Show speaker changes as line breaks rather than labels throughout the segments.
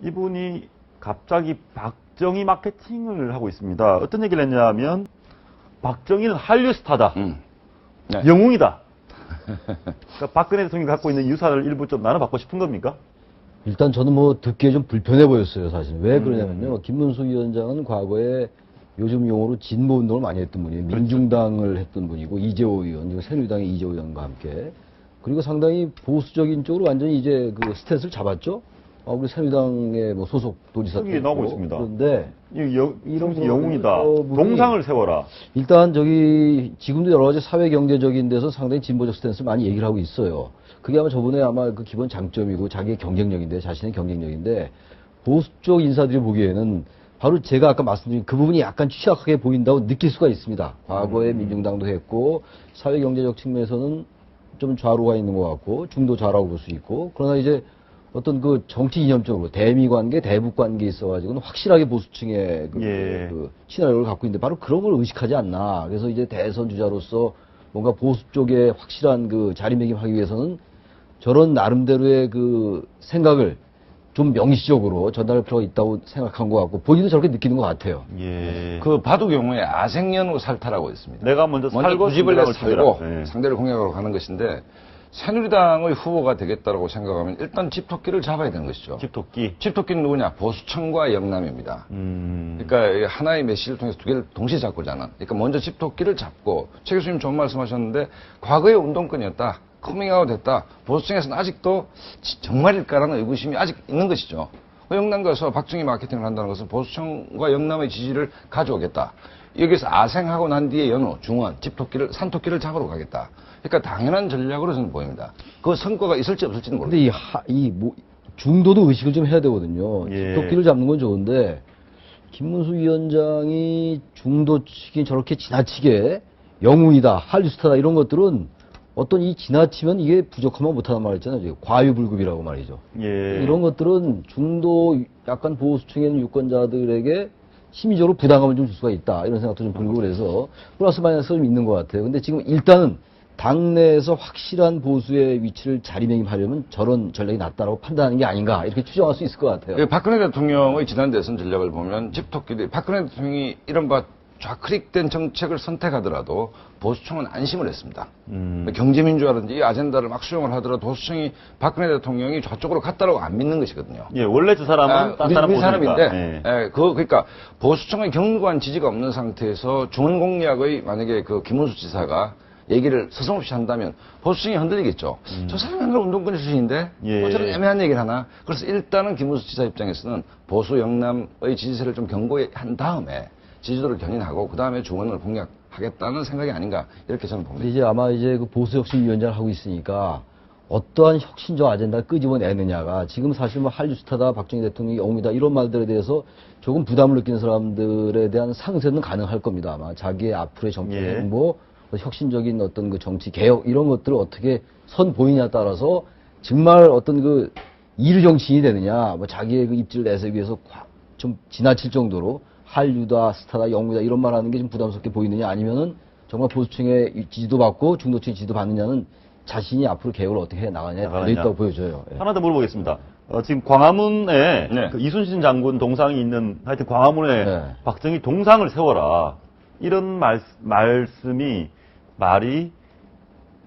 이분이 갑자기 박정희 마케팅을 하고 있습니다. 어떤 얘기를 했냐면 박정희는 한류 스타다.
네.
영웅이다. 그러니까 박근혜 대통령이 갖고 있는 유산을 일부 좀 나눠받고 싶은 겁니까?
일단 저는 뭐 듣기에 좀 불편해 보였어요, 사실. 왜 그러냐면요. 김문수 위원장은 과거에 요즘 용어로 진보 운동을 많이 했던 분이에요. 민중당을 했던 분이고, 이재호 의원, 그리고 새누리당의 이재호 의원과 함께. 그리고 상당히 보수적인 쪽으로 완전히 이제 그 스탠스를 잡았죠. 우리 새누리당의 뭐 소속 도지사도
여기 나오고 있습니다.
그런데
이런 영웅이다. 동상을 세워라.
일단 저기 지금도 여러 가지 사회 경제적인 데서 상당히 진보적 스탠스를 많이 얘기를 하고 있어요. 그게 아마 저번에 아마 그 기본 장점이고 자기의 경쟁력인데, 자신의 경쟁력인데, 보수 쪽 인사들이 보기에는 바로 제가 아까 말씀드린 그 부분이 약간 취약하게 보인다고 느낄 수가 있습니다. 과거에 민중당도 했고 사회 경제적 측면에서는 좀 좌로가 있는 것 같고 중도 좌라고 볼 수 있고, 그러나 이제 어떤 그 정치 이념적으로 대미 관계, 대북 관계에 있어가지고는 확실하게 보수층의 그 친화력을 갖고 있는데 바로 그런 걸 의식하지 않나. 그래서 이제 대선 주자로서 뭔가 보수 쪽에 확실한 그 자리매김하기 위해서는 저런 나름대로의 그 생각을 좀 명시적으로 전달할 필요가 있다고 생각한 것 같고 본인도 저렇게 느끼는 것 같아요.
예.
그 바둑 경우에 아생연후 살타라고 있습니다.
내가 먼저 살고
두 집을 내
상대방을
살고
죽여라. 예.
상대를 공략하러 가는 것인데, 새누리당의 후보가 되겠다라고 생각하면 일단 집토끼를 잡아야 되는 것이죠.
집토끼.
집토끼는 누구냐? 보수청과 영남입니다. 그러니까 하나의 메시지를 통해서 두 개를 동시에 잡고자 하는. 그러니까 먼저 집토끼를 잡고, 최 교수님 좋은 말씀하셨는데 과거의 운동권이었다. 커밍아웃 했다. 보수층에서는 아직도 정말일까라는 의구심이 아직 있는 것이죠. 영남 가서 박정희 마케팅을 한다는 것은 보수층과 영남의 지지를 가져오겠다. 여기서 아생하고 난 뒤에 연호, 중원, 집토끼를, 산토끼를 잡으러 가겠다. 그러니까 당연한 전략으로 저는 보입니다. 그 성과가 있을지 없을지는 모르겠어요.
근데 중도도 의식을 좀 해야 되거든요.
예.
집토끼를 잡는 건 좋은데 김문수 위원장이 중도 측이 저렇게 지나치게 영웅이다, 한류스타다 이런 것들은 어떤 이 지나치면 이게 부족하면 못하는 말 있잖아요. 과유불급이라고 말이죠.
예.
이런 것들은 중도 약간 보수층에 있는 유권자들에게 심리적으로 부담감을 좀 줄 수가 있다. 이런 생각도 좀 들고 그래서 플러스 마이너스가 좀 있는 것 같아요. 근데 지금 일단은 당내에서 확실한 보수의 위치를 자리매김하려면 저런 전략이 낫다라고 판단하는 게 아닌가 이렇게 추정할 수 있을 것 같아요.
박근혜 대통령의 지난 대선 전략을 보면 집토끼들이, 박근혜 대통령이 이른바 좌클릭된 정책을 선택하더라도 보수층은 안심을 했습니다. 경제민주화라든지 이 아젠다를 막 수용을 하더라도 보수층이 박근혜 대통령이 저쪽으로 갔다라고 안 믿는 것이거든요.
예, 원래 저 사람은 딴 사람
우리 사람인데,
예.
그러니까 보수층의 견고한 지지가 없는 상태에서 중원 공략의 만약에 그 김문수 지사가 얘기를 서슴없이 한다면 보수층이 흔들리겠죠. 저 사람이 한걸 운동권 출신인데
예.
저런 애매한 얘기를 하나. 그래서 일단은 김문수 지사 입장에서는 보수 영남의 지지세를 좀 견고히 한 다음에 지지도를 견인하고 그 다음에 중원을 공략하겠다는 생각이 아닌가 이렇게 저는 봅니다.
근데 이제 아마 이제 그 보수혁신위원장을 하고 있으니까 어떠한 혁신적 아젠다를 끄집어내느냐가 지금 사실 뭐 한류스타다, 박정희 대통령이 영웅이다 이런 말들에 대해서 조금 부담을 느끼는 사람들에 대한 상쇄는 가능할 겁니다. 아마 자기의 앞으로의 정치 행보, 혁신적인 어떤 그 정치 개혁 이런 것들을 어떻게 선보이냐에 따라서 정말 어떤 그 이류 정치인이 되느냐, 뭐 자기의 그 입지를 내세우기 위해서 좀 지나칠 정도로 한류다, 스타다, 영웅이다 이런 말 하는 게 좀 부담스럽게 보이느냐, 아니면은 정말 보수층의 지지도 받고 중도층의 지지도 받느냐는 자신이 앞으로 개혁을 어떻게 해 나가느냐에 달려있다고 보여져요. 예.
하나 더 물어보겠습니다. 지금 광화문에
네.
그 이순신 장군 동상이 있는 하여튼 광화문에
네.
박정희 동상을 세워라. 이런 말씀이 말이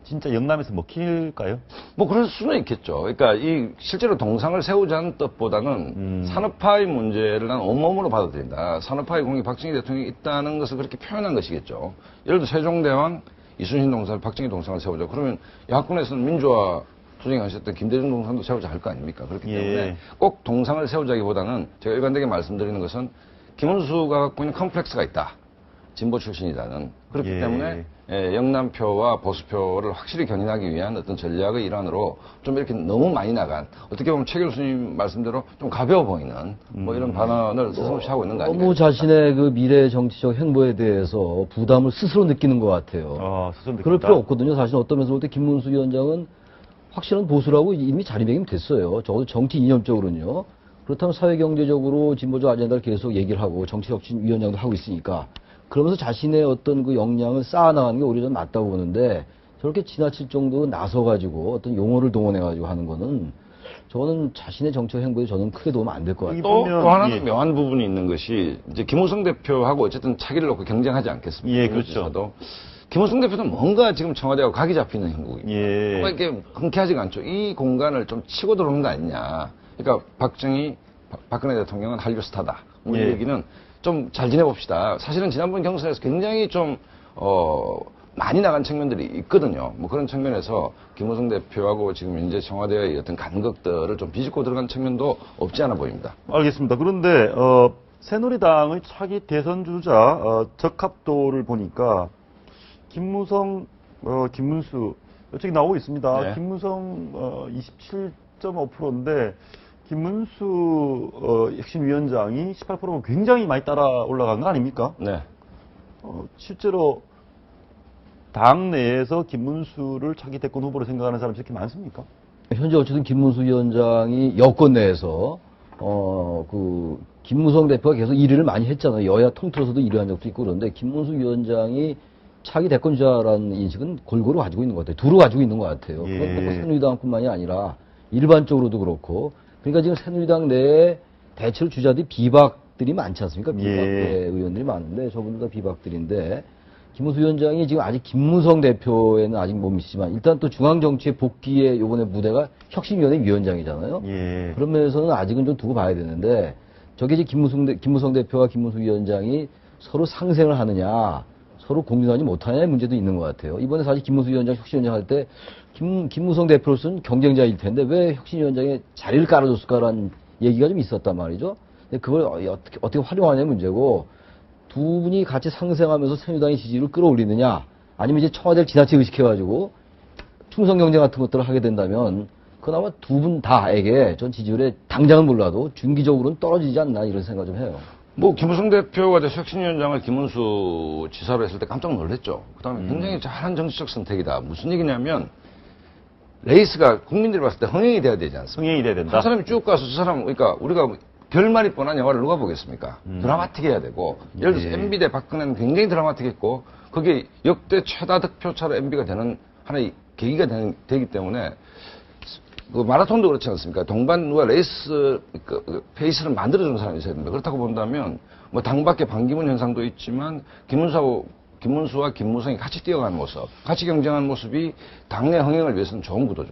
진짜 영남에서 먹힐까요?
뭐 그럴 수는 있겠죠. 그러니까 이 실제로 동상을 세우자는 뜻보다는 산업화의 문제를 난 온몸으로 받아들인다. 산업화의 공이 박정희 대통령이 있다는 것을 그렇게 표현한 것이겠죠. 예를 들어 세종대왕 이순신 동상, 박정희 동상을 세우자. 그러면 야권에서는 민주화 투쟁하셨던 김대중 동상도 세우자 할 거 아닙니까? 그렇기 때문에 꼭 동상을 세우자기보다는 제가 일관되게 말씀드리는 것은 김문수가 갖고 있는 컴플렉스가 있다. 진보 출신이라는. 그렇기 때문에 영남표와 보수표를 확실히 견인하기 위한 어떤 전략의 일환으로 좀 이렇게 너무 많이 나간, 어떻게 보면 최 교수님 말씀대로 좀 가벼워 보이는 뭐 이런 발언을 서슴없이 하고 있는 거 아닌가요?
너무 자신의 그 미래 정치적 행보에 대해서 부담을 스스로 느끼는 것 같아요.
스스로
그럴
느낀다.
필요 없거든요. 사실 어떤 면에서 볼 때 김문수 위원장은 확실한 보수라고 이미 자리매김 됐어요. 적어도 정치 이념적으로는요. 그렇다면 사회경제적으로 진보적 아젠다를 계속 얘기를 하고 정치혁신위원장도 하고 있으니까 그러면서 자신의 어떤 그 역량을 쌓아나가는 게 오히려 좀 맞다고 보는데 저렇게 지나칠 정도로 나서가지고 어떤 용어를 동원해가지고 하는 거는 저는 자신의 정책 행보에 저는 크게 도움 안 될 것 같아요.
또
보면,
하나는
예.
묘한 부분이 있는 것이 이제 김우성 대표하고 어쨌든 차기를 놓고 경쟁하지 않겠습니까?
예, 그렇죠.
김우성 대표는 뭔가 지금 청와대하고 각이 잡히는 행국입니다.
예.
뭔가 이렇게 흔쾌하지가 않죠. 이 공간을 좀 치고 들어오는 거 아니냐. 그러니까 박근혜 대통령은 한류 스타다. 뭐 이
예.
얘기는 좀 잘 지내봅시다. 사실은 지난번 경선에서 굉장히 좀 많이 나간 측면들이 있거든요. 뭐 그런 측면에서 김우성 대표하고 지금 현재 청와대의 어떤 간극들을 좀 비집고 들어간 측면도 없지 않아 보입니다.
알겠습니다. 그런데 새누리당의 차기 대선 주자 적합도를 보니까 김무성, 김문수 여기 나오고 있습니다.
네.
김무성 27.5%인데 김문수 혁신위원장이 18%면 굉장히 많이 따라 올라간 거 아닙니까?
네.
실제로 당 내에서 김문수를 차기 대권 후보로 생각하는 사람이 이렇게 많습니까?
현재 어쨌든 김문수 위원장이 여권 내에서 김무성 대표가 계속 1위를 많이 했잖아요. 여야 통틀어서도 1위 한 적도 있고 그런데 김문수 위원장이 차기 대권주자라는 인식은 골고루 가지고 있는 것 같아요. 두루 가지고 있는 것 같아요.
예.
그건 꼭 새누리당뿐만이 아니라 일반적으로도 그렇고 그러니까 지금 새누리당 내에 대체로 주자들이 비박들이 많지 않습니까? 비박
예.
의원들이 많은데 저분들 다 비박들인데 김문수 위원장이 지금 아직 김무성 대표에는 아직 못 미치지만 일단 또 중앙정치의 복귀의 요번에 무대가 혁신위원회 위원장이잖아요.
예.
그런 면에서는 아직은 좀 두고 봐야 되는데 저게 이제 김무성 대표와 김문수 위원장이 서로 상생을 하느냐 서로 공존하지 못하냐의 문제도 있는 것 같아요. 이번에 사실 김문수 위원장 혁신위원장 할 때 김무성 대표로서는 경쟁자일 텐데 왜 혁신위원장에 자리를 깔아줬을까라는 얘기가 좀 있었단 말이죠. 근데 그걸 어떻게 활용하냐의 문제고 두 분이 같이 상생하면서 새누리당의 지지를 끌어올리느냐 아니면 이제 청와대를 지나치게 의식해가지고 충성 경쟁 같은 것들을 하게 된다면 그나마 두 분 다에게 전 지지율에 당장은 몰라도 중기적으로는 떨어지지 않나 이런 생각 좀 해요.
뭐 김무성 대표가 혁신위원장을 김문수 지사로 했을 때 깜짝 놀랐죠. 그다음에 굉장히 잘한 정치적 선택이다. 무슨 얘기냐면 레이스가 국민들이 봤을 때 흥행이 돼야 되지 않습니까?
성행이 돼야 된다.
한 사람이 쭉 가서 저 사람 그러니까 우리가 결말이 뻔한 영화를 누가 보겠습니까? 드라마틱해야 되고 예를 들어서
예.
MB 대 박근혜는 굉장히 드라마틱했고 그게 역대 최다 득표차로 MB가 되는 하나의 계기가 되기 때문에 그 마라톤도 그렇지 않습니까? 동반 누가 레이스 페이스를 만들어주는 사람이 있어야 됩니다. 그렇다고 본다면 뭐 당밖에 반기문 현상도 있지만 김문수와 김무성이 같이 뛰어가는 모습, 같이 경쟁하는 모습이 당내 흥행을 위해서는 좋은 구도죠.